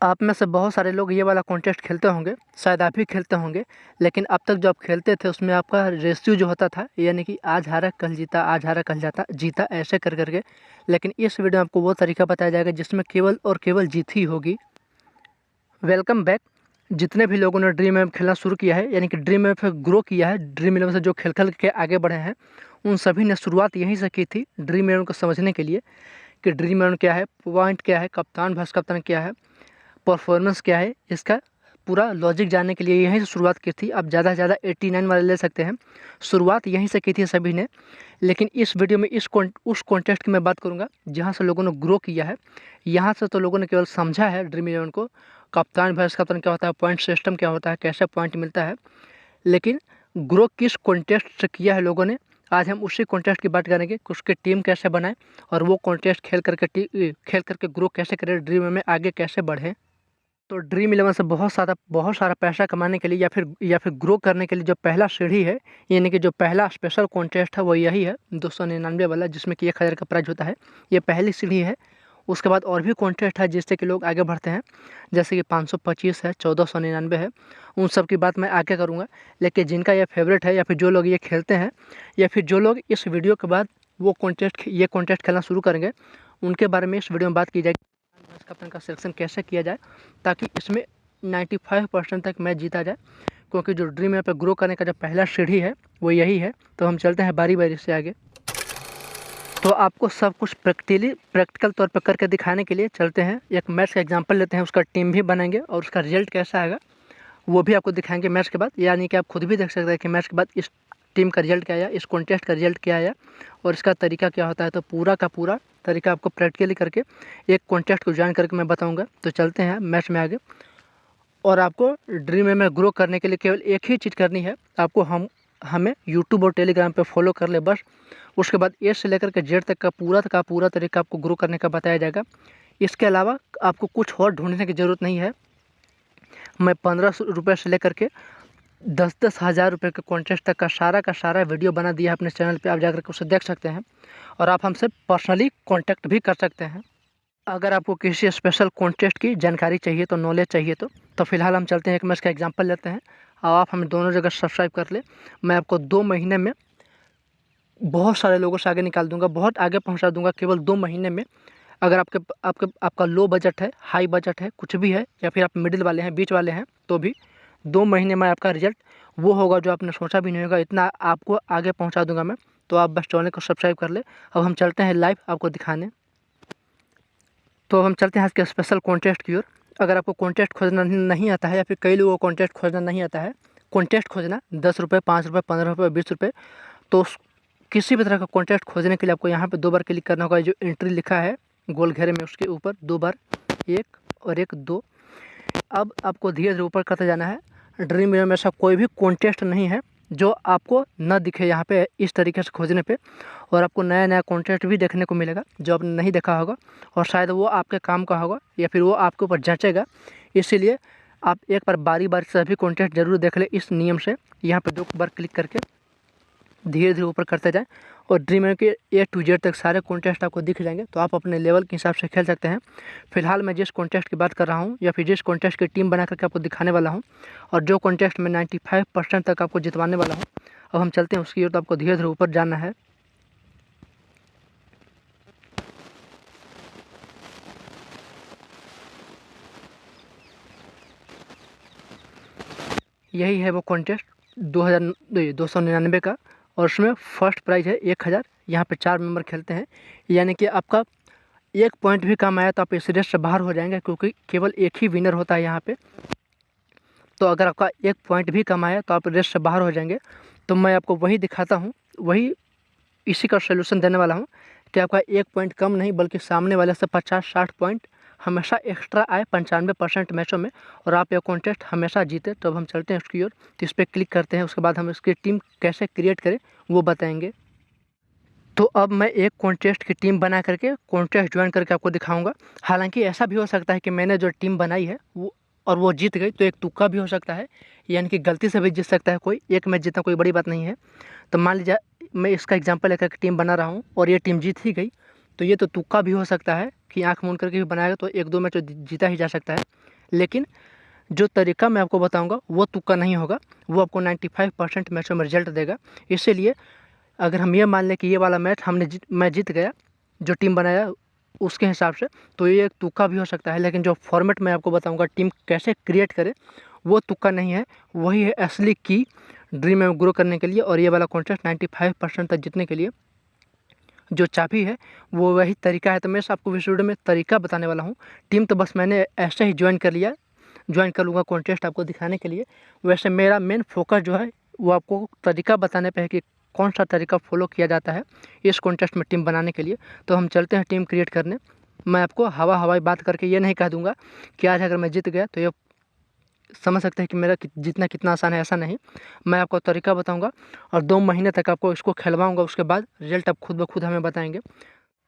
आप में से बहुत सारे लोग ये वाला कॉन्टेस्ट खेलते होंगे, शायद आप भी खेलते होंगे। लेकिन अब तक जो आप खेलते थे उसमें आपका रेशियो जो होता था, यानी कि आज हारा कल जीता, आज हारा कल जीता ऐसे कर करके। लेकिन इस वीडियो में आपको वो तरीका बताया जाएगा जिसमें केवल और केवल जीत ही होगी। Welcome back. जितने भी लोगों ने ड्रीम इलेवन खेलना शुरू किया है, यानी कि ड्रीम इलेवन से ग्रो किया है, ड्रीम इलेवन से जो खेल खेल के आगे बढ़े हैं, उन सभी ने शुरुआत यहीं से की थी ड्रीम इलेवन को समझने के लिए कि ड्रीम इलेवन क्या है, पॉइंट क्या है, कप्तान वाइस कप्तान क्या है, परफॉर्मेंस क्या है। इसका पूरा लॉजिक जानने के लिए यहीं से शुरुआत की थी। आप ज़्यादा से ज़्यादा 89 वाले ले सकते हैं, शुरुआत यहीं से की थी सभी ने। लेकिन इस वीडियो में उस कॉन्टेस्ट की मैं बात करूंगा जहां से लोगों ने ग्रो किया है। यहां से तो लोगों ने केवल समझा है ड्रीम इलेवन को, कप्तान वाइस कप्तान क्या होता है, पॉइंट सिस्टम क्या होता है, कैसे पॉइंट मिलता है। लेकिन ग्रो किस कॉन्टेस्ट से किया है लोगों ने, आज हम उसी कॉन्टेस्ट की बात करेंगे कि उसकी टीम कैसे बनाए और वो कॉन्टेस्ट खेल करके ग्रो कैसे करें, ड्रीम में आगे कैसे बढ़े। तो ड्रीम इलेवन से बहुत सारा पैसा कमाने के लिए या फिर ग्रो करने के लिए जो पहला सीढ़ी है, यानी कि जो पहला स्पेशल कॉन्टेस्ट है वो यही है 299 वाला, जिसमें कि 1000 का प्राइज होता है। ये पहली सीढ़ी है। उसके बाद और भी कॉन्टेस्ट है जिससे कि लोग आगे बढ़ते हैं, जैसे कि 525 है, 1499 है। उन सब की बात मैं आगे करूँगा। लेकिन जिनका ये फेवरेट है, या फिर जो लोग ये खेलते हैं, या फिर जो लोग इस वीडियो के बाद ये कॉन्टेस्ट खेलना शुरू करेंगे, उनके बारे में इस वीडियो में बात की जाएगी। कप्तान का सिलेक्शन कैसे किया जाए ताकि इसमें 95% तक मैच जीता जाए, क्योंकि जो ड्रीम इलेवन पे ग्रो करने का जो पहला सीढ़ी है वो यही है। तो हम चलते हैं बारी बारी से आगे। तो आपको सब कुछ प्रैक्टिकल तौर पर करके दिखाने के लिए चलते हैं, एक मैच का एग्जांपल लेते हैं, उसका टीम भी बनाएंगे और उसका रिजल्ट कैसा आएगा वो भी आपको दिखाएंगे मैच के बाद। यानी कि आप खुद भी देख सकते हैं कि मैच के बाद इस टीम का रिजल्ट क्या आया, इस कॉन्टेस्ट का रिजल्ट क्या आया और इसका तरीका क्या होता है। तो पूरा का पूरा तरीका आपको प्रैक्टिकली करके एक कॉन्टेस्ट को ज्वाइन करके मैं बताऊंगा। तो चलते हैं मैच में आगे। और आपको ड्रीम में ग्रो करने के लिए केवल एक ही चीज़ करनी है, आपको हमें यूट्यूब और टेलीग्राम पे फॉलो कर ले बस। उसके बाद ए से लेकर के जेड तक का पूरा तरीका आपको ग्रो करने का बताया जाएगा। इसके अलावा आपको कुछ और ढूंढने की ज़रूरत नहीं है। मैं 1500 रुपये से लेकर के 10-10 हज़ार रुपये के कॉन्टेस्ट तक का सारा वीडियो बना दिया है अपने चैनल पे, आप जाकर के उसे देख सकते हैं और आप हमसे पर्सनली कांटेक्ट भी कर सकते हैं। अगर आपको किसी स्पेशल कॉन्टेस्ट की जानकारी चाहिए, तो नॉलेज चाहिए, तो फिलहाल हम चलते हैं, एक मैच का एग्जांपल लेते हैं और आप हमें दोनों जगह सब्सक्राइब कर ले। मैं आपको 2 महीने में बहुत सारे लोगों से आगे निकाल दूंगा, बहुत आगे पहुँचा दूंगा केवल 2 महीने में। अगर आपका लो बजट है, हाई बजट है, कुछ भी है, या फिर आप मिडिल वाले हैं, बीच वाले हैं, तो भी 2 महीने में आपका रिजल्ट वो होगा जो आपने सोचा भी नहीं होगा, इतना आपको आगे पहुंचा दूंगा मैं। तो आप बस चैनल को सब्सक्राइब कर ले। अब हम चलते हैं लाइव आपको दिखाने। तो हम चलते हैं आज के स्पेशल कॉन्टेस्ट की ओर। अगर आपको कॉन्टेस्ट खोजना नहीं आता है, या फिर कई लोगों को कॉन्टेस्ट खोजना नहीं आता है, कॉन्टेस्ट खोजना 10 रुपये, 5 रुपये, 15 रुपये, 20 रुपये, तो किसी भी तरह का कॉन्टेस्ट खोजने के लिए आपको यहाँ पे 2 बार क्लिक करना होगा। जो एंट्री लिखा है गोल घेरे में, उसके ऊपर 2 बार, 1 और 1, 2। अब आपको धीरे धीरे ऊपर करते जाना है। ड्रीम इलेवन में ऐसा कोई भी कॉन्टेस्ट नहीं है जो आपको न दिखे यहाँ पे इस तरीके से खोजने पे, और आपको नया नया कॉन्टेस्ट भी देखने को मिलेगा जो आपने नहीं देखा होगा, और शायद वो आपके काम का होगा या फिर वो आपके ऊपर जचेगा। इसीलिए आप एक बार बारी बारी सभी कॉन्टेस्ट जरूर देख ले इस नियम से। यहाँ पे 2 बार क्लिक करके धीरे धीरे ऊपर करते जाएं और ड्रीम इलेवन के A to Z तक सारे कॉन्टेस्ट आपको दिख जाएंगे, तो आप अपने लेवल के हिसाब से खेल सकते हैं। फिलहाल मैं जिस कॉन्टेस्ट की बात कर रहा हूं, या फिर जिस कॉन्टेस्ट की टीम बना करके आपको दिखाने वाला हूं, और जो कॉन्टेस्ट में 95% तक आपको जितवाने वाला हूं, अब हम चलते हैं उसकी ओर। तो आपको धीरे धीरे ऊपर जाना है। यही है वो कॉन्टेस्ट 299 का, और उसमें फर्स्ट प्राइज़ है 1000। यहाँ पे 4 मेंबर खेलते हैं, यानी कि आपका 1 पॉइंट भी कम आया तो आप इस रेस से बाहर हो जाएंगे, क्योंकि केवल एक ही विनर होता है यहाँ पे। तो अगर आपका 1 पॉइंट भी कम आया तो आप रेस से बाहर हो जाएंगे। तो मैं आपको वही दिखाता हूँ, इसी का सोल्यूशन देने वाला हूँ कि आपका 1 पॉइंट कम नहीं, बल्कि सामने वाले से 50-60 पॉइंट हमेशा एक्स्ट्रा आए 95% मैचों में, और आप ये कॉन्टेस्ट हमेशा जीते। तो अब हम चलते हैं उसकी ओर। तो इस पर क्लिक करते हैं, उसके बाद हम इसकी टीम कैसे क्रिएट करें वो बताएंगे। तो अब मैं एक कॉन्टेस्ट की टीम बना करके कॉन्टेस्ट ज्वाइन करके आपको दिखाऊंगा। हालांकि ऐसा भी हो सकता है कि मैंने जो टीम बनाई है वो जीत गई, तो एक तुक्का भी हो सकता है, यानी कि गलती से भी जीत सकता है कोई। एक मैच जीतना कोई बड़ी बात नहीं है। तो मान लीजिए मैं इसका एग्जांपल लेकर के टीम बना रहा हूँ और ये टीम जीत ही गई, तो ये तो तुक्का भी हो सकता है कि आँख मूंद करके भी बनाएगा तो 1-2 मैच जीता ही जा सकता है। लेकिन जो तरीका मैं आपको बताऊंगा वो तुक्का नहीं होगा, वो आपको 95% मैचों में रिजल्ट देगा। इसीलिए अगर हम ये मान लें कि ये वाला मैच मैं जीत गया, जो टीम बनाया उसके हिसाब से, तो ये एक तुक्का भी हो सकता है। लेकिन जो फॉर्मेट मैं आपको बताऊंगा टीम कैसे क्रिएट करे, वो तुक्का नहीं है, वही है असली की ड्रीम में ग्रो करने के लिए। और ये वाला कॉन्टेस्ट 95% तक जीतने के लिए जो चाबी है वो वही तरीका है। तो मैं आपको इस वीडियो में तरीका बताने वाला हूँ। टीम तो बस मैंने ऐसे ही ज्वाइन कर लूँगा कॉन्टेस्ट आपको दिखाने के लिए। वैसे मेरा मेन फोकस जो है वो आपको तरीका बताने पे है कि कौन सा तरीका फॉलो किया जाता है इस कॉन्टेस्ट में टीम बनाने के लिए। तो हम चलते हैं टीम क्रिएट करने। मैं आपको हवाई बात करके ये नहीं कह दूँगा कि आज अगर मैं जीत गया तो ये समझ सकते हैं कि मेरा जीतना कितना आसान है, ऐसा नहीं। मैं आपको तरीका बताऊंगा और 2 महीने तक आपको इसको खिलवाऊंगा, उसके बाद रिजल्ट आप खुद ब खुद हमें बताएंगे।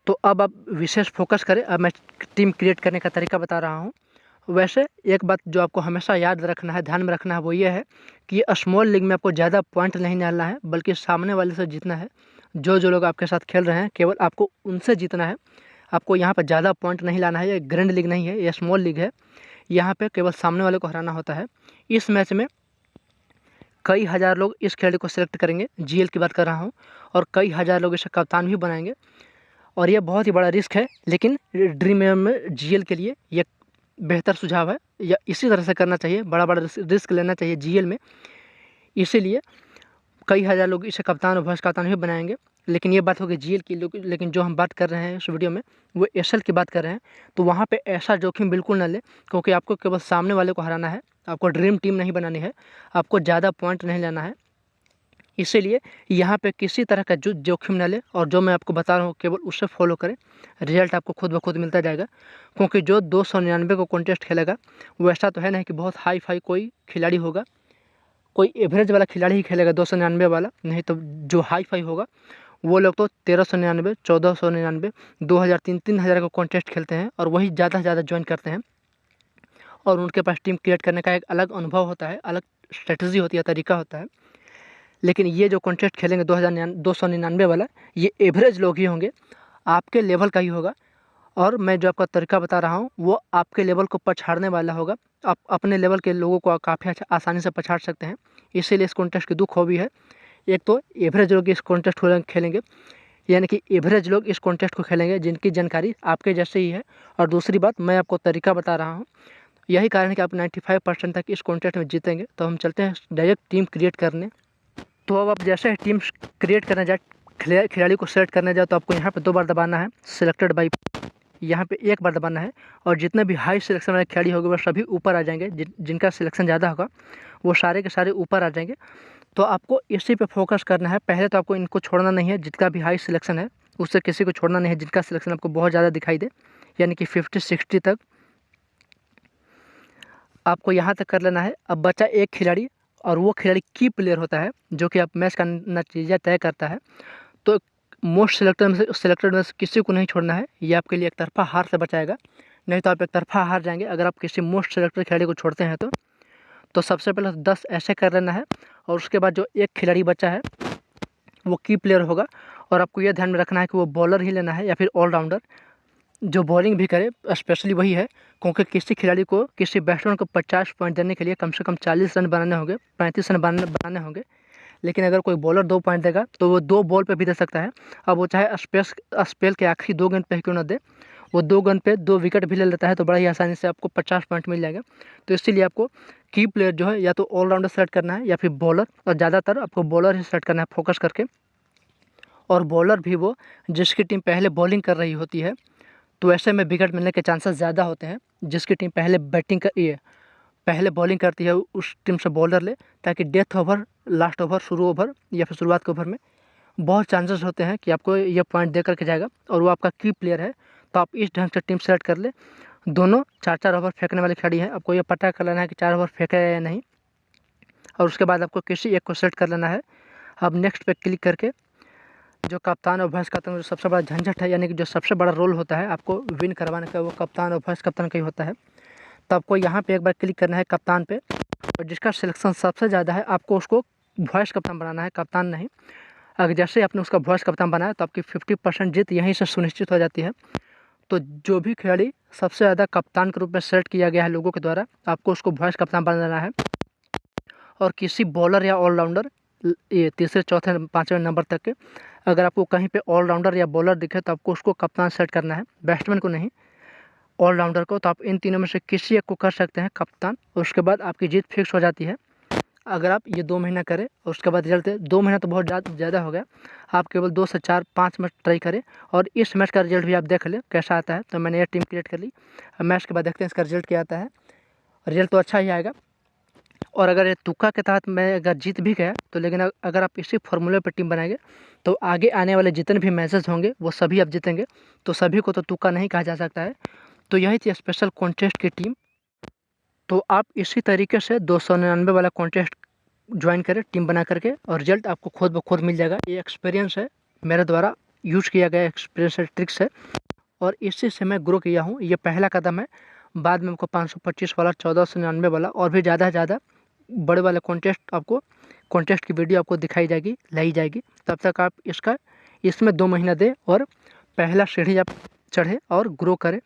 तो अब आप विशेष फोकस करें। अब मैं टीम क्रिएट करने का तरीका बता रहा हूँ। वैसे एक बात जो आपको हमेशा याद रखना है, ध्यान में रखना है, वो ये है कि स्मॉल लीग में आपको ज़्यादा पॉइंट नहीं डालना है, बल्कि सामने वाले से जीतना है। जो लोग आपके साथ खेल रहे हैं केवल आपको उनसे जीतना है। आपको यहाँ पर ज़्यादा पॉइंट नहीं लाना है। ये ग्रैंड लीग नहीं है, ये स्मॉल लीग है। यहाँ पे केवल सामने वाले को हराना होता है। इस मैच में कई हज़ार लोग इस खिलाड़ी को सिलेक्ट करेंगे, जीएल की बात कर रहा हूँ, और कई हज़ार लोग इसे कप्तान भी बनाएंगे। और ये बहुत ही बड़ा रिस्क है, लेकिन ड्रीम 11 में जीएल के लिए ये बेहतर सुझाव है, या इसी तरह से करना चाहिए। बड़ा रिस्क लेना चाहिए जीएल में। इसीलिए कई हज़ार लोग इसे कप्तान और वाइस कप्तान भी बनाएंगे। लेकिन ये बात होगी जीएल की, लेकिन जो हम बात कर रहे हैं इस वीडियो में वो एसएल की बात कर रहे हैं। तो वहाँ पे ऐसा जोखिम बिल्कुल ना ले, क्योंकि आपको केवल सामने वाले को हराना है। आपको ड्रीम टीम नहीं बनानी है, आपको ज़्यादा पॉइंट नहीं लेना है। इसीलिए यहाँ पे किसी तरह का जोखिम ना ले, और जो मैं आपको बता रहा हूँ केवल उससे फॉलो करें, रिजल्ट आपको खुद ब खुद मिलता जाएगा। क्योंकि जो 299 को कॉन्टेस्ट खेलेगा वो ऐसा तो है नहीं कि बहुत हाई फाई कोई खिलाड़ी होगा। कोई एवरेज वाला खिलाड़ी ही खेलेगा 299 वाला, नहीं तो जो हाई फाई होगा वो लोग तो 1399, 1499, 2000, 3000 का कॉन्टेस्ट खेलते हैं, और वही ज़्यादा से ज़्यादा ज्वाइन करते हैं। और उनके पास टीम क्रिएट करने का एक अलग अनुभव होता है, अलग स्ट्रेटजी होती है, तरीका होता है। लेकिन ये जो कॉन्टेस्ट खेलेंगे 299 वाला, ये एवरेज लोग ही होंगे, आपके लेवल का ही होगा। और मैं जो आपका तरीका बता रहा हूँ वो आपके लेवल को पछाड़ने वाला होगा। आप अपने लेवल के लोगों को काफ़ी आसानी से पछाड़ सकते हैं। इसीलिए इस कॉन्टेस्ट की 2 खूबी है। एक तो एवरेज लोग इस कॉन्टेस्ट को खेलेंगे, यानी कि एवरेज लोग इस कॉन्टेस्ट को खेलेंगे जिनकी जानकारी आपके जैसे ही है। और दूसरी बात, मैं आपको तरीका बता रहा हूँ, यही कारण है कि आप 95% तक इस कॉन्टेस्ट में जीतेंगे। तो हम चलते हैं डायरेक्ट टीम क्रिएट करने। तो अब आप जैसे ही टीम क्रिएट करने जाए, खिलाड़ी को सेलेक्ट करने जाए, तो आपको यहाँ पे 2 बार दबाना है, सिलेक्टेड बाई, यहाँ पे 1 बार दबाना है। और जितने भी हाई सिलेक्शन वाले खिलाड़ी होंगे वो सभी ऊपर आ जाएंगे। जिनका सिलेक्शन ज़्यादा होगा वो सारे के सारे ऊपर आ जाएंगे। तो आपको इसी पे फोकस करना है। पहले तो आपको इनको छोड़ना नहीं है, जिनका भी हाई सिलेक्शन है उससे किसी को छोड़ना नहीं है, जिनका सिलेक्शन आपको बहुत ज़्यादा दिखाई दे, यानी कि 50-60 तक आपको यहाँ तक कर लेना है। अब बचा एक खिलाड़ी, और वो खिलाड़ी की प्लेयर होता है जो कि आप मैच का नतीजा तय करता है। तो मोस्ट सिलेक्टेड में से किसी को नहीं छोड़ना है, ये आपके लिए एक तरफा हार से बचाएगा। नहीं तो आप एक तरफा हार जाएंगे अगर आप किसी मोस्ट सिलेक्टेड खिलाड़ी को छोड़ते हैं। तो सबसे पहले 10 ऐसे कर लेना है, और उसके बाद जो एक खिलाड़ी बचा है वो की प्लेयर होगा। और आपको यह ध्यान में रखना है कि वो बॉलर ही लेना है या फिर ऑलराउंडर, जो बॉलिंग भी करे, स्पेशली वही है। क्योंकि किसी खिलाड़ी को, किसी बैट्समैन को 50 पॉइंट देने के लिए कम से कम 40 रन बनाने होंगे, 35 रन बनाने होंगे। लेकिन अगर कोई बॉलर 2 पॉइंट देगा तो वो 2 बॉल पे भी दे सकता है। अब वो चाहे स्पेल के आखिरी 2 गेंद पे क्यों ना दे, वो 2 गेंद पे 2 विकेट भी ले लेता है, तो बड़ा ही आसानी से आपको 50 पॉइंट मिल जाएगा। तो इसीलिए आपको की प्लेयर जो है या तो ऑलराउंडर सेलेक्ट करना है या फिर बॉलर, और ज़्यादातर आपको बॉलर ही सेलेक्ट करना है फोकस करके। और बॉलर भी वो जिसकी टीम पहले बॉलिंग कर रही होती है, तो ऐसे में विकेट मिलने के चांसेस ज़्यादा होते हैं। जिसकी टीम पहले बॉलिंग करती है उस टीम से बॉलर ले, ताकि डेथ ओवर, लास्ट ओवर, शुरू ओवर या फिर शुरुआत के ओवर में बहुत चांसेस होते हैं कि आपको ये पॉइंट दे करके जाएगा, और वो आपका की प्लेयर है। तो आप इस ढंग से टीम सेलेक्ट कर ले। दोनों 4-4 ओवर फेंकने वाले खिलाड़ी हैं, आपको ये पता कर लेना है कि 4 ओवर फेंका है या नहीं, और उसके बाद आपको किसी एक को सेलेक्ट कर लेना है। अब नेक्स्ट पे क्लिक करके जो कप्तान और वाइस कप्तान, जो सबसे बड़ा झंझट है, यानी कि जो सबसे बड़ा रोल होता है आपको विन करवाने का, वो कप्तान और वाइस कप्तान का ही होता है। तो आपको यहाँ पे एक बार क्लिक करना है कप्तान पे, और जिसका सिलेक्शन सबसे ज़्यादा है आपको उसको वाइस कप्तान बनाना है, कप्तान नहीं। अगर जैसे आपने उसका वाइस कप्तान बनाया तो आपकी 50% जीत यहीं से सुनिश्चित हो जाती है। तो जो भी खिलाड़ी सबसे ज़्यादा कप्तान के रूप में सेलेक्ट किया गया है लोगों के द्वारा, आपको उसको वाइस कप्तान बनाना है। और किसी बॉलर या ऑलराउंडर ये तीसरे चौथे पाँचवें नंबर तक के अगर आपको कहीं पे ऑलराउंडर या बॉलर दिखे तो आपको उसको कप्तान सेट करना है, बैट्समैन को नहीं, ऑलराउंडर को। तो आप इन तीनों में से किसी एक को कर सकते हैं कप्तान, उसके बाद आपकी जीत फिक्स हो जाती है। अगर आप ये 2 महीना करें और उसके बाद रिजल्ट 2 महीना तो बहुत ज़्यादा हो गया, आप केवल 2 से 4-5 मैच ट्राई करें और इस मैच का रिजल्ट भी आप देख लें कैसा आता है। तो मैंने ये टीम क्रिएट कर ली, अब मैच के बाद देखते हैं इसका रिजल्ट क्या आता है। रिजल्ट तो अच्छा ही आएगा। और अगर ये तुक्का के तहत मैं अगर जीत भी गया तो लेकिन अगर आप इसी फॉर्मूले पर टीम बनाएंगे तो आगे आने वाले जितने भी मैचेस होंगे वो सभी आप जीतेंगे। तो सभी को तो तुक्का नहीं कहा जा सकता है। तो यही थी स्पेशल कॉन्टेस्ट की टीम। तो आप इसी तरीके से 299 वाला कॉन्टेस्ट ज्वाइन करें टीम बना करके और रिजल्ट आपको खुद ब खुद मिल जाएगा। ये एक्सपीरियंस है, मेरे द्वारा यूज़ किया गया एक्सपीरियंस है, ट्रिक्स है और इसी से मैं ग्रो किया हूँ। ये पहला कदम है, बाद में आपको 525 वाला, 1499 वाला और भी ज़्यादा बड़े वाले कॉन्टेस्ट की वीडियो आपको दिखाई जाएगी, लाई जाएगी। तब तक आप इसमें 2 महीना दें और पहला सीढ़ी आप चढ़े और ग्रो करें।